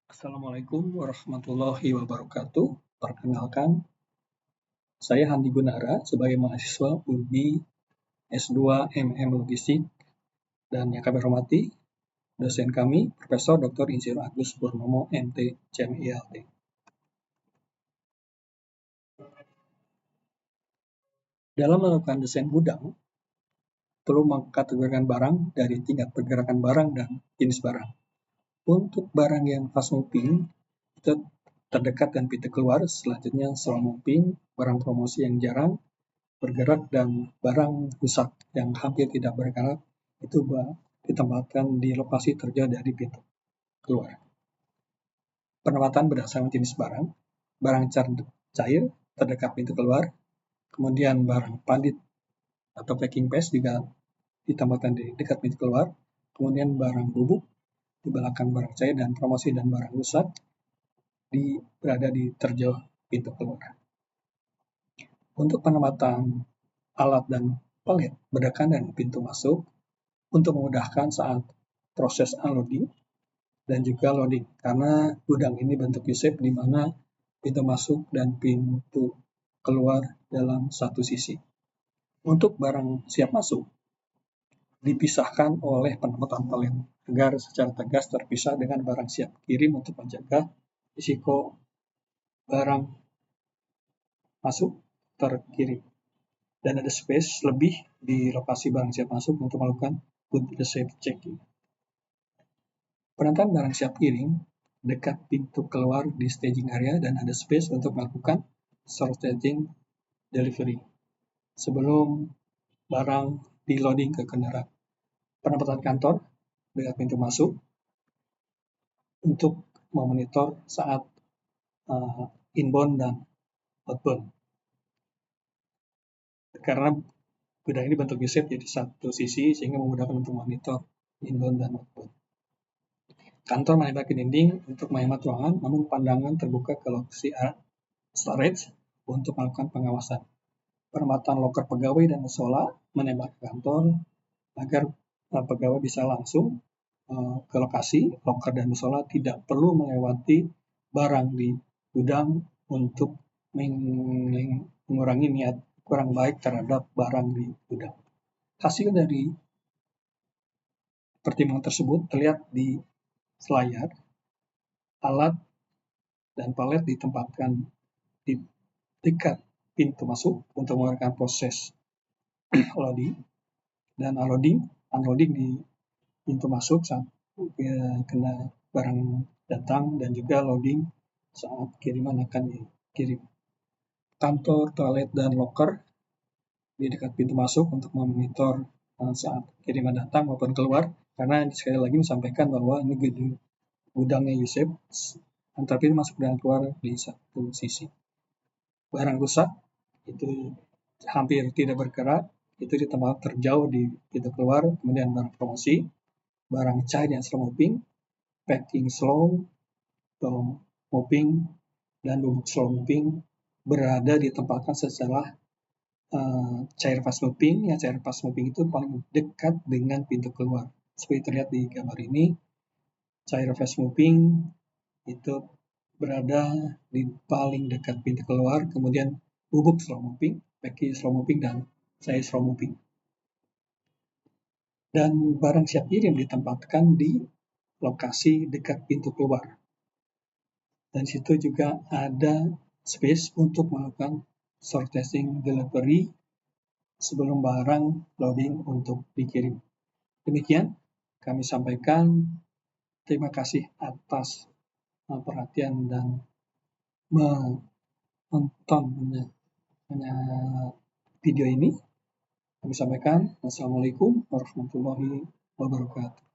Assalamualaikum warahmatullahi wabarakatuh. Perkenalkan, saya Handi Gunara sebagai mahasiswa UNI S2 MM Logistik dan yang kami hormati dosen kami Profesor Dr. Insinyur Agus Purnomo MT CMILT. Dalam melakukan desain gudang, perlu mengkategorikan barang dari tingkat pergerakan barang dan jenis barang. Untuk barang yang fast moving, itu terdekat dan pintu keluar, selanjutnya slow moving, barang promosi yang jarang bergerak, dan barang rusak yang hampir tidak bergerak itu ditempatkan di lokasi terjauh dari pintu keluar. Penempatan berdasarkan jenis barang, barang cair terdekat pintu keluar, kemudian barang padat atau packing paste juga ditempatkan di dekat pintu keluar, kemudian barang bubuk di belakang barang cair, dan promosi dan barang rusak berada di terjauh pintu keluar. Untuk penempatan alat dan palet berdekatan dengan pintu masuk untuk memudahkan saat proses unloading dan juga loading, karena gudang ini bentuk U-shape di mana pintu masuk dan pintu keluar dalam satu sisi. Untuk barang siap masuk dipisahkan oleh penempatan palet agar secara tegas terpisah dengan barang siap kirim untuk mencegah risiko barang masuk terkirim. Dan ada space lebih di lokasi barang siap masuk untuk melakukan good receipt checking. Penempatan barang siap kirim dekat pintu keluar di staging area, dan ada space untuk melakukan sorting delivery sebelum barang di loading ke kendaraan. Penempatan kantor dekat pintu masuk untuk memonitor saat inbound dan outbound. Karena gudang ini bentuk U-shape jadi satu sisi sehingga memudahkan untuk monitor inbound dan outbound. Kantor menempati dinding untuk menghemat ruangan, namun pandangan terbuka ke lokasi storage untuk melakukan pengawasan. Penempatan loker pegawai dan musola menembak ke kantor agar pegawai bisa langsung ke lokasi loker dan musola, tidak perlu melewati barang di gudang untuk mengurangi niat kurang baik terhadap barang di gudang. Hasil dari pertimbangan tersebut terlihat di selayar. Alat dan palet ditempatkan di dekat pintu masuk untuk melakukan proses loading dan unloading di pintu masuk saat kena barang datang, dan juga loading saat kiriman akan dikirim. Kantor, toilet, dan loker di dekat pintu masuk untuk memonitor saat kiriman datang maupun keluar, karena sekali lagi disampaikan bahwa ini gudangnya U-shape antara pintu masuk dan keluar di satu sisi. Barang rusak itu hampir tidak bergerak, itu di tempat terjauh di pintu keluar. Kemudian barang promosi, barang cair yang slow moving, packing slow moving, dan bubuk slow moving berada ditempatkan secara cair fast moving. Yang cair fast moving itu paling dekat dengan pintu keluar. Seperti terlihat di gambar ini, cair fast moving itu berada di paling dekat pintu keluar, kemudian bubuk slow moving, packing slow moving, dan cair slow moving. Dan barang siap kirim ditempatkan di lokasi dekat pintu keluar. Dan situ juga ada space untuk melakukan sorting delivery sebelum barang loading untuk dikirim. Demikian kami sampaikan. Terima kasih atas perhatian dan menonton video ini. Kami sampaikan, wassalamualaikum warahmatullahi wabarakatuh.